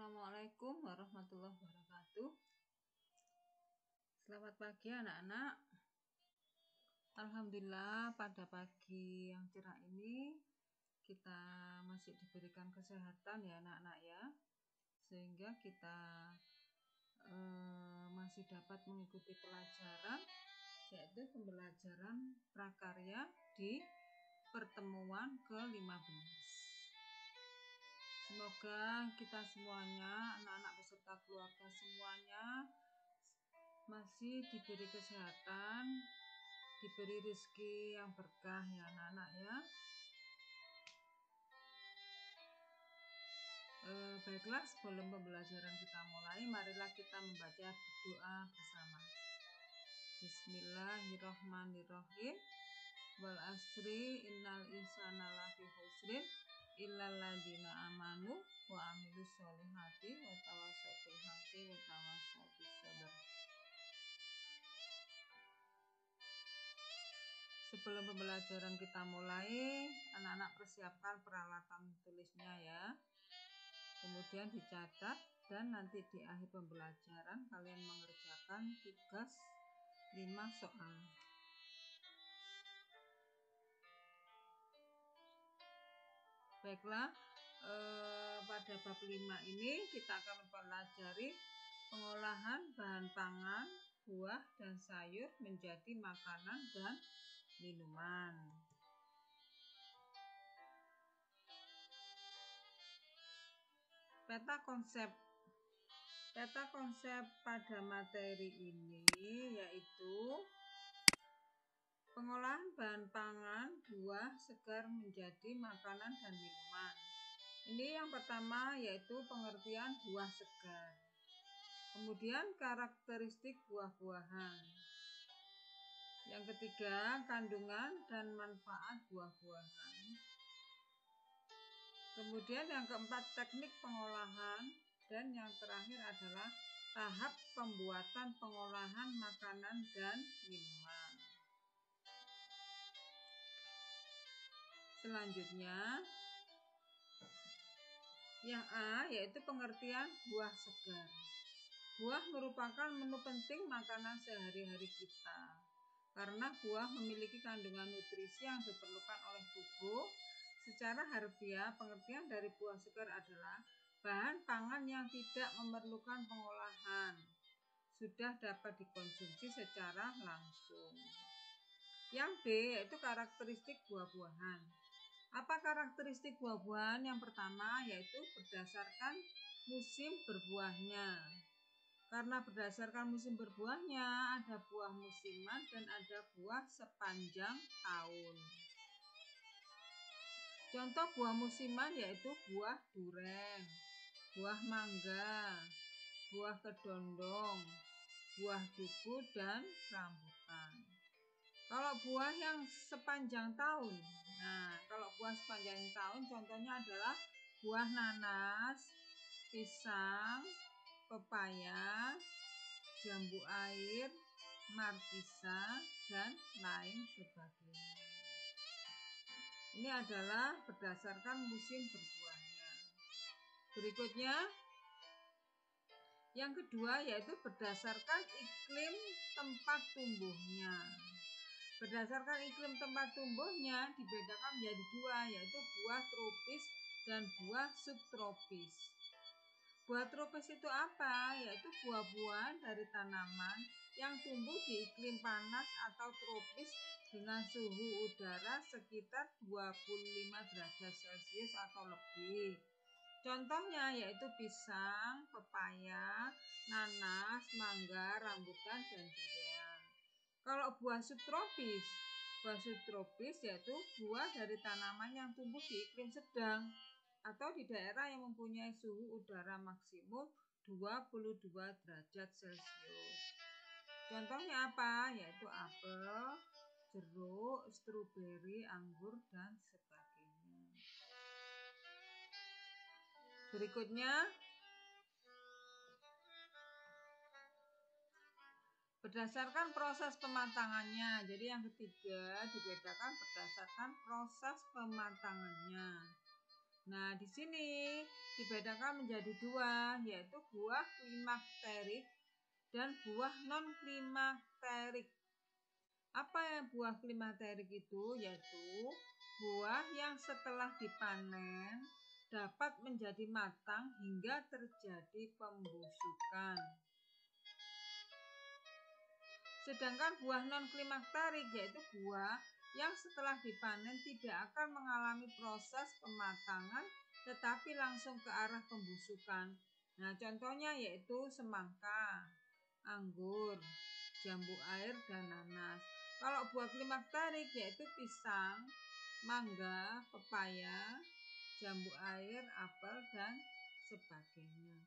Assalamualaikum warahmatullahi wabarakatuh. Selamat pagi anak-anak. Alhamdulillah pada pagi yang cerah ini kita masih diberikan kesehatan ya anak-anak ya, sehingga kita masih dapat mengikuti pelajaran, yaitu pembelajaran prakarya di pertemuan ke-15. Semoga kita semuanya, anak-anak beserta keluarga semuanya masih diberi kesehatan, diberi rezeki yang berkah ya anak-anak ya. Baiklah, sebelum pembelajaran kita mulai, marilah kita membaca doa bersama. Bismillahirrahmanirrahim. Wal asri innal insana lafi khusrin illal ladzina amanu wa amilus sholihati wa tawassaw bil haqqi wa tawassaw bis sabr. Sebelum pembelajaran kita mulai, anak-anak persiapkan peralatan tulisnya ya. Kemudian dicatat dan nanti di akhir pembelajaran kalian mengerjakan tugas 5 soal. Baiklah, pada bab 5 ini kita akan mempelajari pengolahan bahan pangan, buah dan sayur menjadi makanan dan minuman. Peta konsep pada materi ini yaitu pengolahan bahan pangan, buah segar menjadi makanan dan minuman. Ini yang pertama yaitu pengertian buah segar. Kemudian karakteristik buah-buahan. Yang ketiga, kandungan dan manfaat buah-buahan. Kemudian yang keempat, teknik pengolahan. Dan yang terakhir adalah tahap pembuatan pengolahan makanan dan minuman. Selanjutnya, yang A yaitu pengertian buah segar. Buah merupakan menu penting makanan sehari-hari kita, karena buah memiliki kandungan nutrisi yang diperlukan oleh tubuh. Secara harfiah, pengertian dari buah segar adalah bahan pangan yang tidak memerlukan pengolahan, sudah dapat dikonsumsi secara langsung. Yang B yaitu karakteristik buah-buahan. Apa karakteristik buah-buahan? Yang pertama yaitu berdasarkan musim berbuahnya. Karena berdasarkan musim berbuahnya, ada buah musiman dan ada buah sepanjang tahun. Contoh buah musiman yaitu buah duren, buah mangga, buah kedondong, buah duku, dan rambutan. Kalau buah yang sepanjang tahun, kalau buah sepanjang tahun contohnya adalah buah nanas, pisang, pepaya, jambu air, markisa, dan lain sebagainya. Ini adalah berdasarkan musim berbuahnya. Berikutnya, yang kedua yaitu berdasarkan iklim tempat tumbuhnya. Berdasarkan iklim tempat tumbuhnya dibedakan menjadi dua, yaitu buah tropis dan buah subtropis. Buah tropis itu apa? Yaitu buah-buahan dari tanaman yang tumbuh di iklim panas atau tropis dengan suhu udara sekitar 25 derajat Celcius atau lebih. Contohnya yaitu pisang, pepaya, nanas, mangga, rambutan, dan durian. Kalau buah subtropis yaitu buah dari tanaman yang tumbuh di iklim sedang atau di daerah yang mempunyai suhu udara maksimum 22 derajat Celcius. Contohnya apa? Yaitu apel, jeruk, stroberi, anggur, dan sebagainya. Berikutnya, berdasarkan proses pematangannya. Jadi yang ketiga dibedakan berdasarkan proses pematangannya. Nah, di sini dibedakan menjadi dua, yaitu buah klimakterik dan buah non-klimakterik. Apa yang buah klimakterik itu? Yaitu buah yang setelah dipanen dapat menjadi matang hingga terjadi pembusukan. Sedangkan buah non-klimakterik yaitu buah yang setelah dipanen tidak akan mengalami proses pematangan tetapi langsung ke arah pembusukan. Nah, contohnya yaitu semangka, anggur, jambu air, dan nanas. Kalau buah klimakterik yaitu pisang, mangga, pepaya, jambu air, apel, dan sebagainya.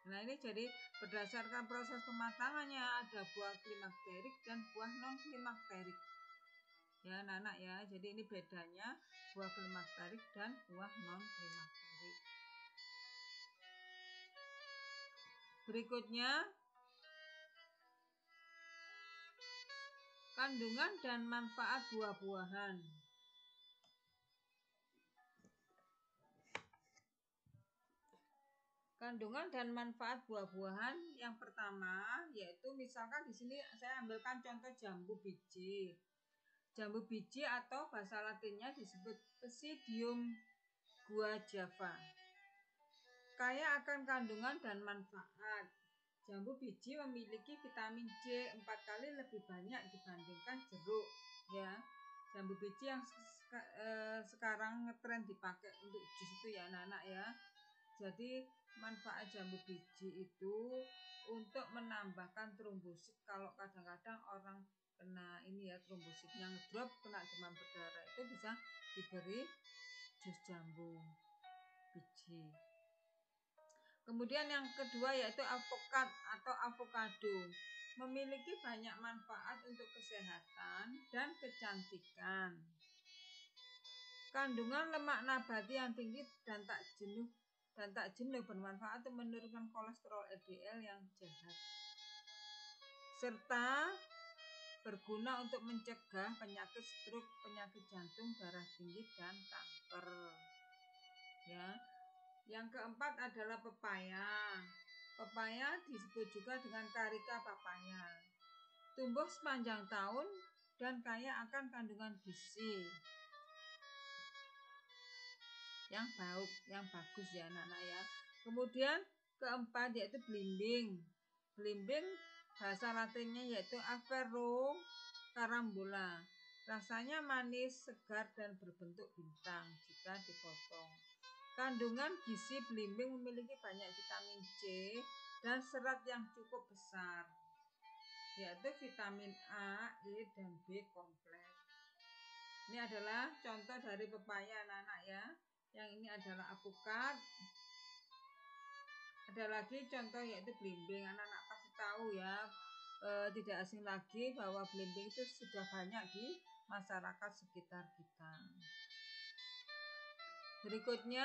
Nah, ini jadi berdasarkan proses pematangannya ada buah klimakterik dan buah non klimakterik. Ya, anak-anak ya. Jadi ini bedanya buah klimakterik dan buah non klimakterik. Berikutnya kandungan dan manfaat buah-buahan. Kandungan dan manfaat buah-buahan yang pertama yaitu misalkan di sini saya ambilkan contoh jambu biji. Jambu biji atau bahasa latinnya disebut Psidium guajava. Kaya akan kandungan dan manfaat. Jambu biji memiliki vitamin C 4 kali lebih banyak dibandingkan jeruk, ya. Jambu biji yang sekarang ngetren dipakai untuk jus itu ya anak-anak ya. Jadi manfaat jambu biji itu untuk menambahkan trombosit. Kalau kadang-kadang orang kena ini ya trombositnya ngedrop, kena demam berdarah, itu bisa diberi jus jambu biji. Kemudian yang kedua yaitu alpukat atau avocado. Memiliki banyak manfaat untuk kesehatan dan kecantikan. Kandungan lemak nabati yang tinggi dan tak jenuh bermanfaat untuk menurunkan kolesterol LDL yang jahat. Serta berguna untuk mencegah penyakit stroke, penyakit jantung, darah tinggi, dan kanker. Ya. Yang keempat adalah pepaya. Pepaya disebut juga dengan carica papaya. Tumbuh sepanjang tahun dan kaya akan kandungan gizi yang bagus ya anak-anak ya. Kemudian keempat yaitu belimbing. Belimbing bahasa latinnya yaitu Avero carambola. Rasanya manis, segar, dan berbentuk bintang jika dipotong. Kandungan gizi belimbing memiliki banyak vitamin C dan serat yang cukup besar, yaitu vitamin A, E, dan B kompleks. Ini adalah contoh dari pepaya anak-anak ya. Yang ini adalah alpukat. Ada lagi contoh yaitu belimbing. Anak-anak pasti tahu ya, tidak asing lagi bahwa belimbing itu sudah banyak di masyarakat sekitar kita. Berikutnya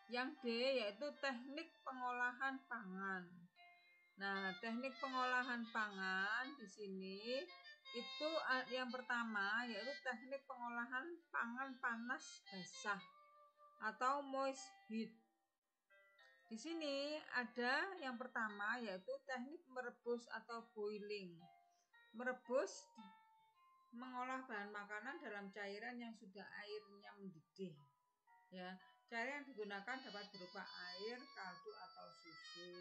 yang D yaitu teknik pengolahan pangan. Nah, teknik pengolahan pangan di sini itu yang pertama yaitu teknik pengolahan pangan panas basah atau moist heat. Di sini ada yang pertama yaitu teknik merebus atau boiling. Merebus mengolah bahan makanan dalam cairan yang sudah airnya mendidih. Ya, cairan yang digunakan dapat berupa air, kaldu atau susu.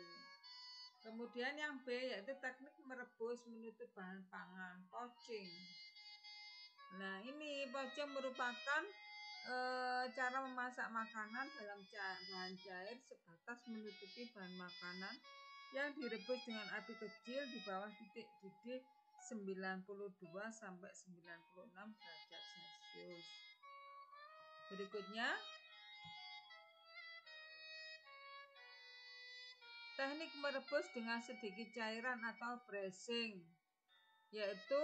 Kemudian yang B yaitu teknik merebus menutup bahan pangan, poaching. Nah, ini poaching merupakan cara memasak makanan dalam bahan cair sebatas menutupi bahan makanan yang direbus dengan api kecil di bawah titik didih 92 sampai 96 derajat Celcius. Berikutnya teknik merebus dengan sedikit cairan atau braising, yaitu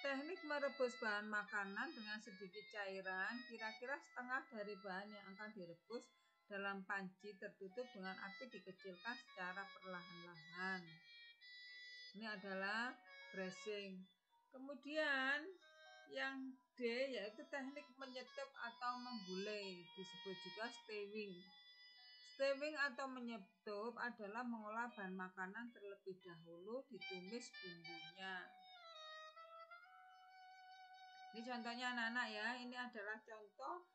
teknik merebus bahan makanan dengan sedikit cairan, kira-kira setengah dari bahan yang akan direbus dalam panci tertutup dengan api dikecilkan secara perlahan-lahan. Ini adalah braising. Kemudian Yang D yaitu teknik menyetup atau menggulai, disebut juga stewing. Stewing atau menyetup adalah mengolah bahan makanan terlebih dahulu, ditumis bumbunya. Ini contohnya anak-anak ya, ini adalah contoh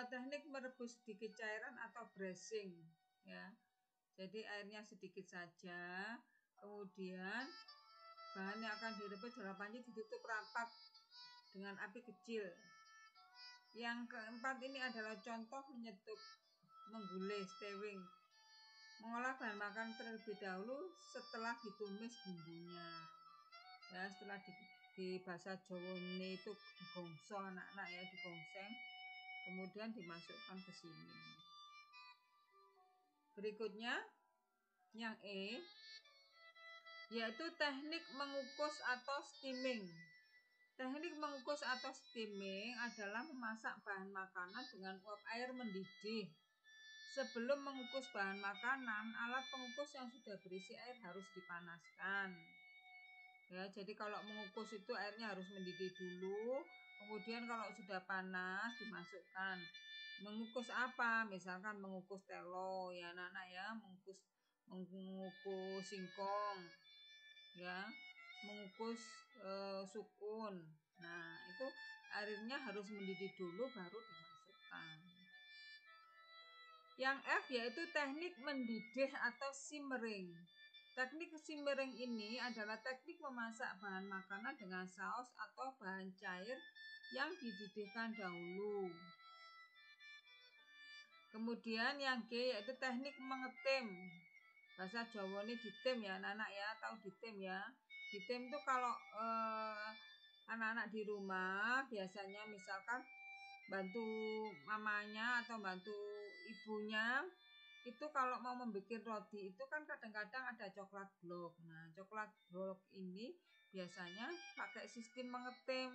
teknik merebus sedikit cairan atau brushing ya. Jadi airnya sedikit saja, kemudian bahan yang akan direbus dalam panci ditutup rapat dengan api kecil. Yang keempat ini adalah contoh menyetup, menggulai, stewing. Mengolah bahan makan terlebih dahulu setelah ditumis bumbunya. Ya, setelah di bahasa Jawa itu digongso anak-anak ya, digongseng, kemudian dimasukkan ke sini. Berikutnya yang E yaitu teknik mengukus atau steaming. Teknik mengukus atau steaming adalah memasak bahan makanan dengan uap air mendidih. Sebelum mengukus bahan makanan, alat pengukus yang sudah berisi air harus dipanaskan. Ya, jadi kalau mengukus itu airnya harus mendidih dulu, kemudian kalau sudah panas dimasukkan. Mengukus apa? Misalkan mengukus telo ya anak-anak ya, mengukus singkong ya, mengukus sukun. Nah, itu airnya harus mendidih dulu baru dimasukkan. Yang F yaitu teknik mendidih atau simmering. Teknik simmering ini adalah teknik memasak bahan makanan dengan saus atau bahan cair yang dididihkan dahulu. Kemudian yang G yaitu teknik mengetim. Bahasa Jawa ini ditim ya anak-anak ya, tahu ditim ya. Ditim itu kalau anak-anak di rumah biasanya misalkan bantu mamanya atau bantu ibunya, itu kalau mau membuat roti itu kan kadang-kadang ada coklat blok. Nah, coklat blok ini biasanya pakai sistem mengetim.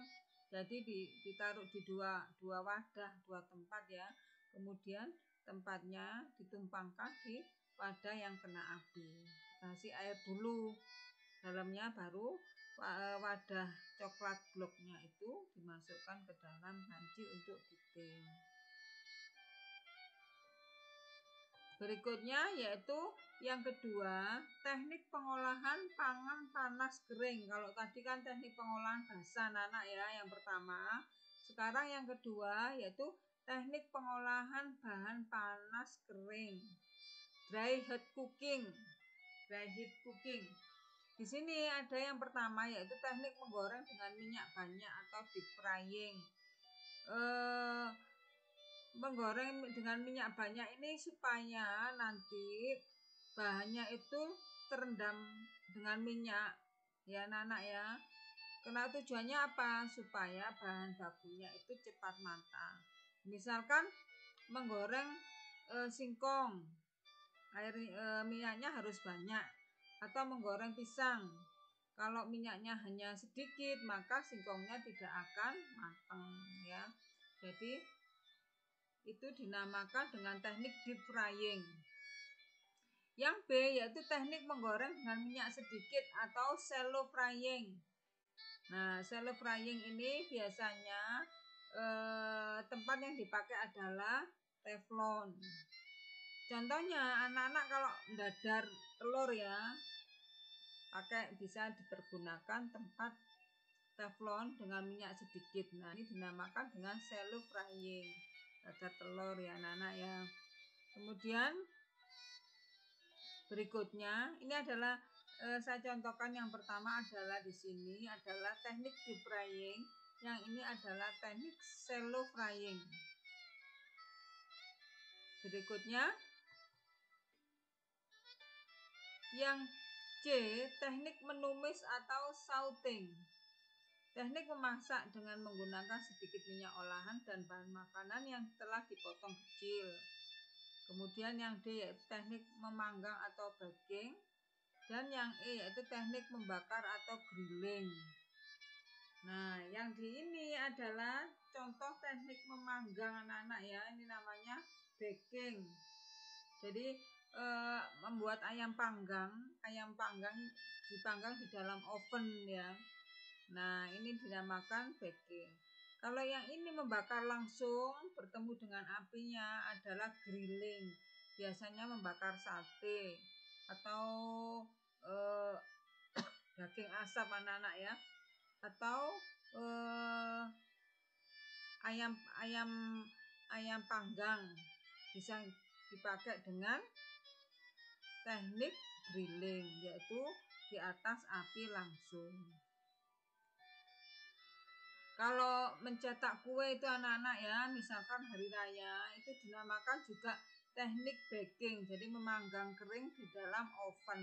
Jadi ditaruh di dua wadah, dua tempat ya. Kemudian tempatnya ditumpangkan di wadah yang kena api. Kasih air dulu. Dalamnya baru wadah coklat bloknya itu dimasukkan ke dalam panci untuk ditim. Berikutnya yaitu yang kedua, teknik pengolahan pangan panas kering. Kalau tadi kan teknik pengolahan basah anak-anak ya yang pertama. Sekarang yang kedua yaitu teknik pengolahan bahan panas kering. Dry heat cooking. Dry heat cooking. Di sini ada yang pertama yaitu teknik menggoreng dengan minyak banyak atau deep frying. Menggoreng dengan minyak banyak ini supaya nanti bahannya itu terendam dengan minyak ya anak-anak ya. Karena tujuannya apa? Supaya bahan bakunya itu cepat matang. Misalkan menggoreng singkong, minyaknya harus banyak. Atau menggoreng pisang, kalau minyaknya hanya sedikit maka singkongnya tidak akan matang ya. Jadi itu dinamakan dengan teknik deep frying. Yang B yaitu teknik menggoreng dengan minyak sedikit atau shallow frying. Nah, shallow frying ini biasanya tempat yang dipakai adalah teflon. Contohnya anak-anak kalau dadar telur ya, bisa dipergunakan tempat teflon dengan minyak sedikit. Nah, ini dinamakan dengan shallow frying. Dadar telur ya anak-anak ya. Kemudian berikutnya ini adalah saya contohkan yang pertama adalah di sini adalah teknik deep frying, yang ini adalah teknik shallow frying. Berikutnya yang C, teknik menumis atau sauting. Teknik memasak dengan menggunakan sedikit minyak olahan dan bahan makanan yang telah dipotong kecil. Kemudian yang D yaitu teknik memanggang atau baking. Dan yang E yaitu teknik membakar atau grilling. Nah, yang di ini adalah contoh teknik memanggang anak-anak ya. Ini namanya baking. Jadi membuat ayam panggang dipanggang di dalam oven ya. Nah, ini dinamakan baking. Kalau yang ini membakar langsung bertemu dengan apinya adalah grilling. Biasanya membakar sate atau daging asap anak-anak ya, atau ayam panggang. Bisa dipakai dengan teknik grilling, yaitu di atas api langsung. Kalau mencetak kue itu anak-anak ya, misalkan hari raya, itu dinamakan juga teknik baking, jadi memanggang kering di dalam oven.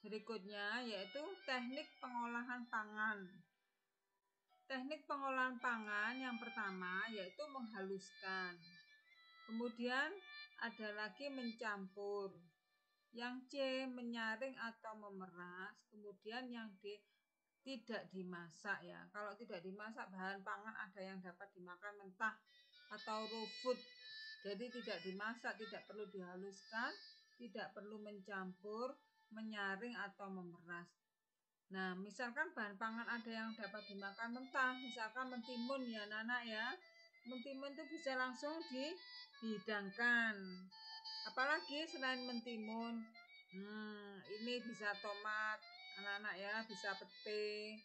Berikutnya yaitu teknik pengolahan pangan. Teknik pengolahan pangan yang pertama yaitu menghaluskan. Kemudian ada lagi mencampur. Yang C menyaring atau memeras. Kemudian yang D tidak dimasak ya. Kalau tidak dimasak, bahan pangan ada yang dapat dimakan mentah atau raw food. Jadi tidak dimasak, tidak perlu dihaluskan, tidak perlu mencampur, menyaring atau memeras. Nah, misalkan bahan pangan ada yang dapat dimakan mentah, misalkan mentimun ya anak-anak ya. Mentimun itu bisa langsung dihidangkan. Apalagi selain mentimun, ini bisa tomat anak-anak ya, bisa pete.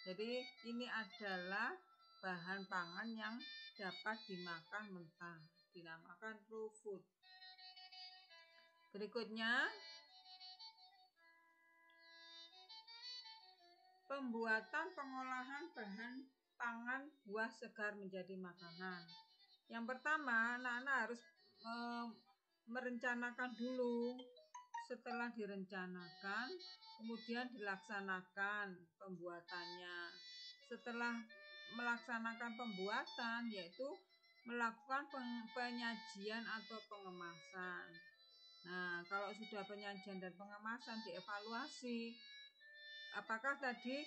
Jadi ini adalah bahan pangan yang dapat dimakan mentah, dinamakan raw food. Berikutnya pembuatan pengolahan bahan pangan buah segar menjadi makanan. Yang pertama, anak-anak harus merencanakan dulu. Setelah direncanakan, kemudian dilaksanakan pembuatannya. Setelah melaksanakan pembuatan, yaitu melakukan penyajian atau pengemasan. Nah, kalau sudah penyajian dan pengemasan, dievaluasi apakah tadi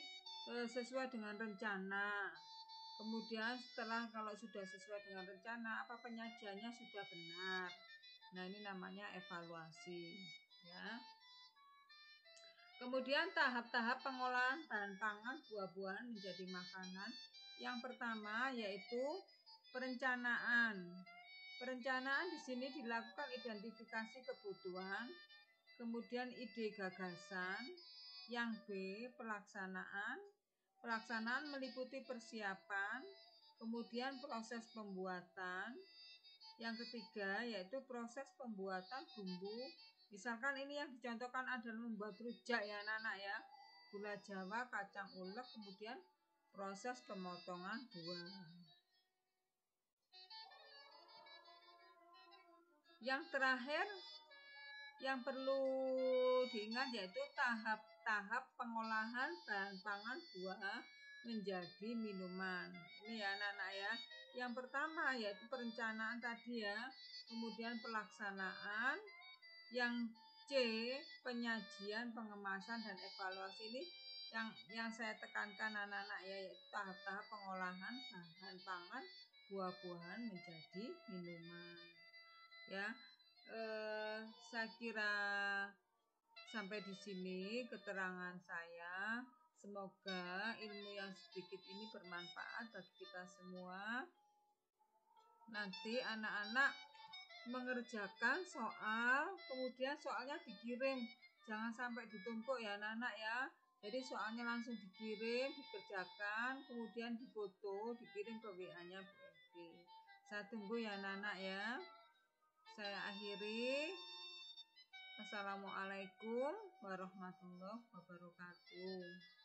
sesuai dengan rencana. Kemudian setelah kalau sudah sesuai dengan rencana, apa penyajiannya sudah benar. Nah, ini namanya evaluasi ya. Kemudian tahap-tahap pengolahan bahan pangan buah-buahan menjadi makanan. Yang pertama yaitu perencanaan. Perencanaan di sini dilakukan identifikasi kebutuhan, kemudian ide gagasan. Yang B, pelaksanaan. Pelaksanaan meliputi persiapan, kemudian proses pembuatan. Yang ketiga yaitu proses pembuatan bumbu. Misalkan ini yang dicontohkan adalah membuat rujak ya anak-anak ya. Gula Jawa, kacang ulek, kemudian proses pemotongan buah. Yang terakhir yang perlu diingat yaitu tahap-tahap pengolahan bahan pangan buah menjadi minuman. Ini ya anak-anak ya. Yang pertama yaitu perencanaan tadi ya, kemudian pelaksanaan. Yang C, penyajian, pengemasan dan evaluasi. Ini yang saya tekankan anak-anak ya, yaitu tahap-tahap pengolahan bahan pangan buah-buahan menjadi minuman. Ya, saya kira sampai di sini keterangan saya. Semoga ilmu yang sedikit ini bermanfaat bagi kita semua. Nanti anak-anak mengerjakan soal, kemudian soalnya dikirim. Jangan sampai ditumpuk ya anak-anak ya. Jadi soalnya langsung dikirim, dikerjakan, kemudian difoto, dikirim ke WA-nya Bu Evi. Saya tunggu ya anak-anak ya. Saya akhiri. Assalamualaikum warahmatullahi wabarakatuh.